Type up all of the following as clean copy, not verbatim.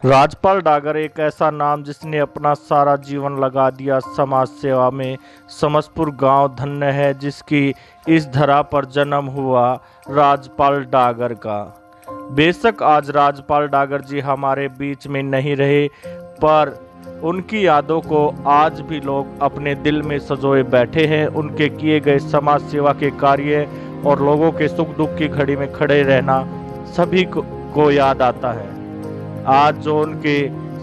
राजपाल डागर एक ऐसा नाम जिसने अपना सारा जीवन लगा दिया समाज सेवा में। समसपुर गांव धन्य है जिसकी इस धरा पर जन्म हुआ राजपाल डागर का। बेशक आज राजपाल डागर जी हमारे बीच में नहीं रहे, पर उनकी यादों को आज भी लोग अपने दिल में संजोए बैठे हैं। उनके किए गए समाज सेवा के कार्य और लोगों के सुख दुख की घड़ी में खड़े रहना सभी को याद आता है। आज जो उनके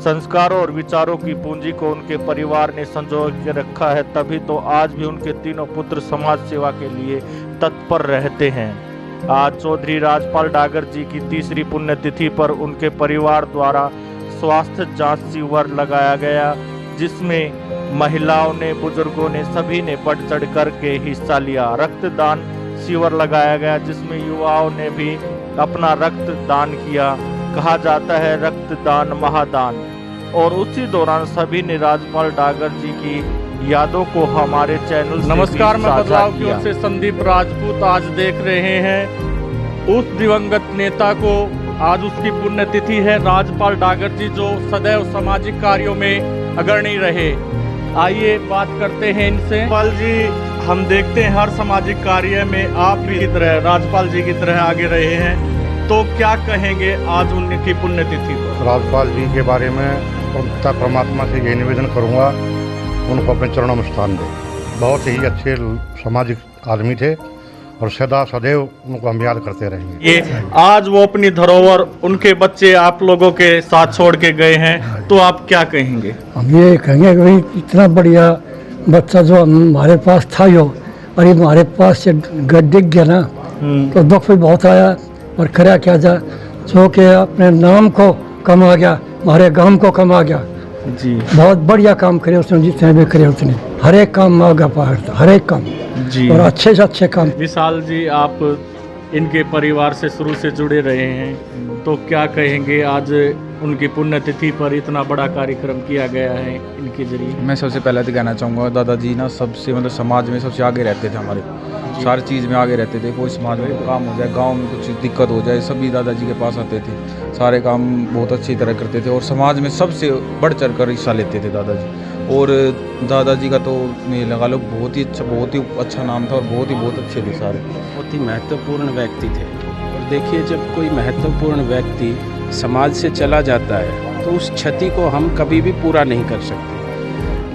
संस्कारों और विचारों की पूंजी को उनके परिवार ने संजो के रखा है, तभी तो आज भी उनके तीनों पुत्र समाज सेवा के लिए तत्पर रहते हैं। आज चौधरी राजपाल डागर जी की तीसरी पुण्यतिथि पर उनके परिवार द्वारा स्वास्थ्य जांच शिविर लगाया गया, जिसमें महिलाओं ने, बुजुर्गों ने, सभी ने बढ़ चढ़ करके हिस्सा लिया। रक्तदान शिविर लगाया गया जिसमें युवाओं ने भी अपना रक्त दान किया। कहा जाता है रक्तदान महादान। और उसी दौरान सभी ने राजपाल डागर जी की यादों को हमारे चैनल से नमस्कार, मैं बदलाव की किया। ओर से संदीप राजपूत आज देख रहे हैं उस दिवंगत नेता को। आज उसकी पुण्यतिथि है। राजपाल डागर जी जो सदैव सामाजिक कार्यों में अग्रणी रहे। आइए बात करते हैं इनसे। राजपाल जी, हम देखते हैं हर सामाजिक कार्य में आप भी की तरह, राजपाल जी की तरह आगे रहे हैं, तो क्या कहेंगे आज उनकी पुण्यतिथि पर? राजपाल जी के बारे में पिता परमात्मा से ये निवेदन करूंगा, उनको अपने चरणों में स्थान दें। बहुत ही अच्छे सामाजिक आदमी थे और सदा सदैव उनको हम याद करते रहेंगे। ये आज वो अपनी धरोहर उनके बच्चे आप लोगों के साथ छोड़ के गए हैं, तो आप क्या कहेंगे? हम ये कहेंगे कि भाई इतना बढ़िया बच्चा जो हमारे पास था यो, और ये हमारे पास से दिख गया ना, तो दुख भी बहुत आया। और करा क्या जा, जो कि अपने नाम को कमा गया, हमारे गांव को कमा गया जी। बहुत बढ़िया काम करे उसने, जितने भी करे उसने, हर एक काम मांगा पहाड़ था, हर एक काम जी। और अच्छे से अच्छे काम। विशाल जी, आप इनके परिवार से शुरू से जुड़े रहे हैं, तो क्या कहेंगे आज उनकी पुण्यतिथि पर इतना बड़ा कार्यक्रम किया गया है इनके जरिए? मैं सबसे पहले तो कहना चाहूँगा, दादाजी ना सबसे मतलब समाज में सबसे आगे रहते थे। हमारे सारी चीज़ में आगे रहते थे। कोई समाज में काम हो जाए, गांव में कुछ दिक्कत हो जाए, सभी दादाजी के पास आते थे। सारे काम बहुत अच्छी तरह करते थे और समाज में सबसे बढ़ चढ़ कर हिस्सा लेते थे दादाजी। और दादाजी का तो मैं लगा लो बहुत ही अच्छा नाम था और बहुत अच्छे थे सारे। बहुत ही महत्वपूर्ण व्यक्ति थे। और देखिए, जब कोई महत्वपूर्ण व्यक्ति समाज से चला जाता है तो उस क्षति को हम कभी भी पूरा नहीं कर सकते,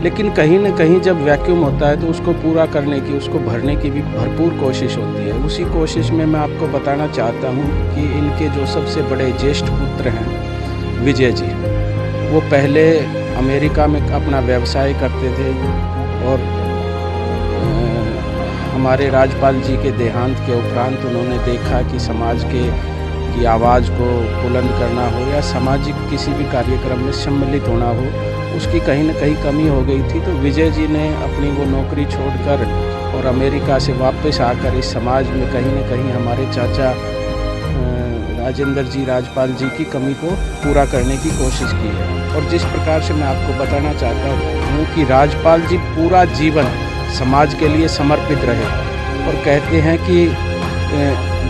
लेकिन कहीं न कहीं जब वैक्यूम होता है तो उसको पूरा करने की, उसको भरने की भी भरपूर कोशिश होती है। उसी कोशिश में मैं आपको बताना चाहता हूँ कि इनके जो सबसे बड़े ज्येष्ठ पुत्र हैं विजय जी, वो पहले अमेरिका में अपना व्यवसाय करते थे और हमारे राजपाल जी के देहांत के उपरांत उन्होंने देखा कि समाज की आवाज़ को बुलंद करना हो या सामाजिक किसी भी कार्यक्रम में सम्मिलित होना हो, उसकी कहीं न कहीं कमी हो गई थी। तो विजय जी ने अपनी वो नौकरी छोड़कर और अमेरिका से वापस आकर इस समाज में कहीं न कहीं हमारे चाचा राजेंद्र जी राजपाल जी की कमी को पूरा करने की कोशिश की है। और जिस प्रकार से मैं आपको बताना चाहता हूँ कि राजपाल जी पूरा जीवन समाज के लिए समर्पित रहे और कहते हैं कि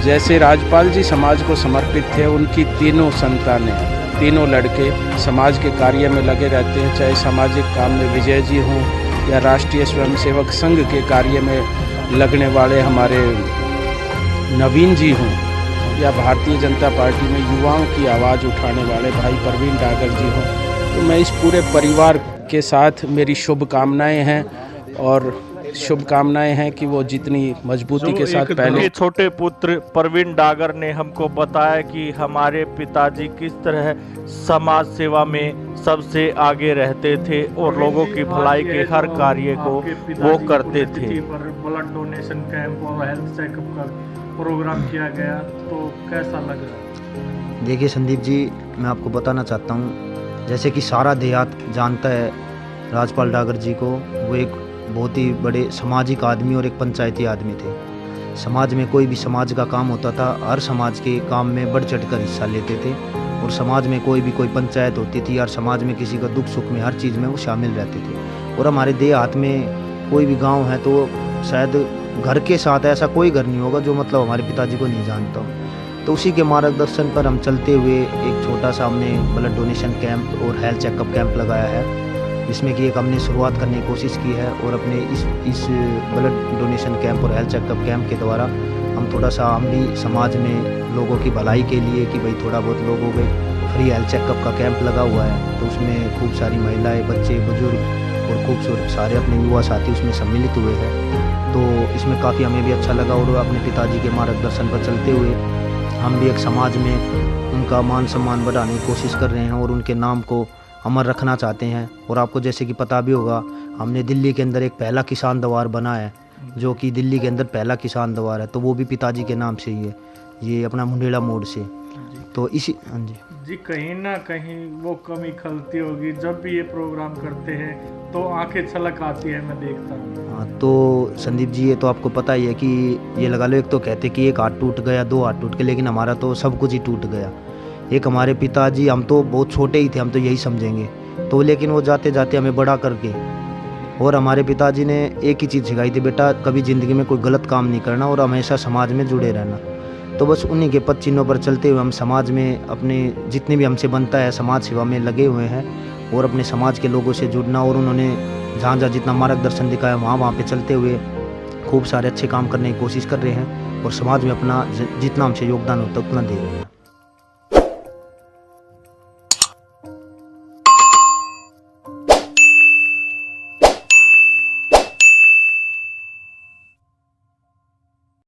जैसे राजपाल जी समाज को समर्पित थे, उनकी तीनों संतानें, तीनों लड़के समाज के कार्य में लगे रहते हैं। चाहे सामाजिक काम में विजय जी हों या राष्ट्रीय स्वयंसेवक संघ के कार्य में लगने वाले हमारे नवीन जी हों या भारतीय जनता पार्टी में युवाओं की आवाज़ उठाने वाले भाई प्रवीण डागर जी हों। तो मैं इस पूरे परिवार के साथ मेरी शुभकामनाएं हैं और शुभकामनाएं हैं कि वो जितनी मजबूती के साथ पहले। छोटे पुत्र प्रवीण डागर ने हमको बताया कि हमारे पिताजी किस तरह समाज सेवा में सबसे आगे रहते थे और लोगों की भलाई के हर कार्य को वो करते थे। ब्लड डोनेशन कैंप और हेल्थ चेकअप का प्रोग्राम किया गया, तो कैसा लग रहा है? देखिए संदीप जी, मैं आपको बताना चाहता हूँ, जैसे कि सारा देहात जानता है राजपाल डागर जी को, वो एक बहुत ही बड़े सामाजिक आदमी और एक पंचायती आदमी थे। समाज में कोई भी समाज का काम होता था, हर समाज के काम में बढ़ चढ़ कर हिस्सा लेते थे। और समाज में कोई पंचायत होती थी, हर समाज में किसी का दुख सुख में हर चीज़ में वो शामिल रहते थे। और हमारे देहात में कोई भी गांव है तो शायद घर के साथ ऐसा कोई घर नहीं होगा जो मतलब हमारे पिताजी को नहीं जानता हो। तो उसी के मार्गदर्शन पर हम चलते हुए एक छोटा सा हमने ब्लड डोनेशन कैंप और हेल्थ चेकअप कैंप लगाया है, जिसमें कि एक हमने शुरुआत करने की कोशिश की है। और अपने इस ब्लड डोनेशन कैंप और हेल्थ चेकअप कैंप के द्वारा हम थोड़ा सा हम भी समाज में लोगों की भलाई के लिए कि भाई थोड़ा बहुत लोगों के फ्री हेल्थ चेकअप का कैंप लगा हुआ है, तो उसमें खूब सारी महिलाएं, बच्चे, बुजुर्ग और खूब सारे अपने युवा साथी उसमें सम्मिलित हुए हैं। तो इसमें काफ़ी हमें भी अच्छा लगा और अपने पिताजी के मार्गदर्शन पर चलते हुए हम भी एक समाज में उनका मान सम्मान बढ़ाने की कोशिश कर रहे हैं और उनके नाम को अमर रखना चाहते हैं। और आपको जैसे कि पता भी होगा, हमने दिल्ली के अंदर एक पहला किसान द्वार बना है, जो कि दिल्ली के अंदर पहला किसान द्वार है, तो वो भी पिताजी के नाम से ही है, ये अपना मुंडेला मोड़ से। तो इसी हाँ जी कहीं ना कहीं वो कमी खलती होगी, जब भी ये प्रोग्राम करते हैं तो आंखें छलक आती है, मैं देखता हूँ। हाँ, तो संदीप जी ये तो आपको पता ही है कि ये लगा लो, एक तो कहते कि एक हाथ टूट गया, दो हाथ टूट गए, लेकिन हमारा तो सब कुछ ही टूट गया। एक हमारे पिताजी, हम तो बहुत छोटे ही थे, हम तो यही समझेंगे, तो लेकिन वो जाते जाते हमें बड़ा करके, और हमारे पिताजी ने एक ही चीज़ सिखाई थी, बेटा कभी ज़िंदगी में कोई गलत काम नहीं करना और हमेशा समाज में जुड़े रहना। तो बस उन्हीं के पद चिन्हों पर चलते हुए हम समाज में अपने जितने भी हमसे बनता है समाज सेवा में लगे हुए हैं और अपने समाज के लोगों से जुड़ना, और उन्होंने जहाँ जहाँ जितना मार्गदर्शन दिखाया वहाँ पे चलते हुए खूब सारे अच्छे काम करने की कोशिश कर रहे हैं और समाज में अपना जितना हमसे योगदान होता है उतना दे रहे हैं।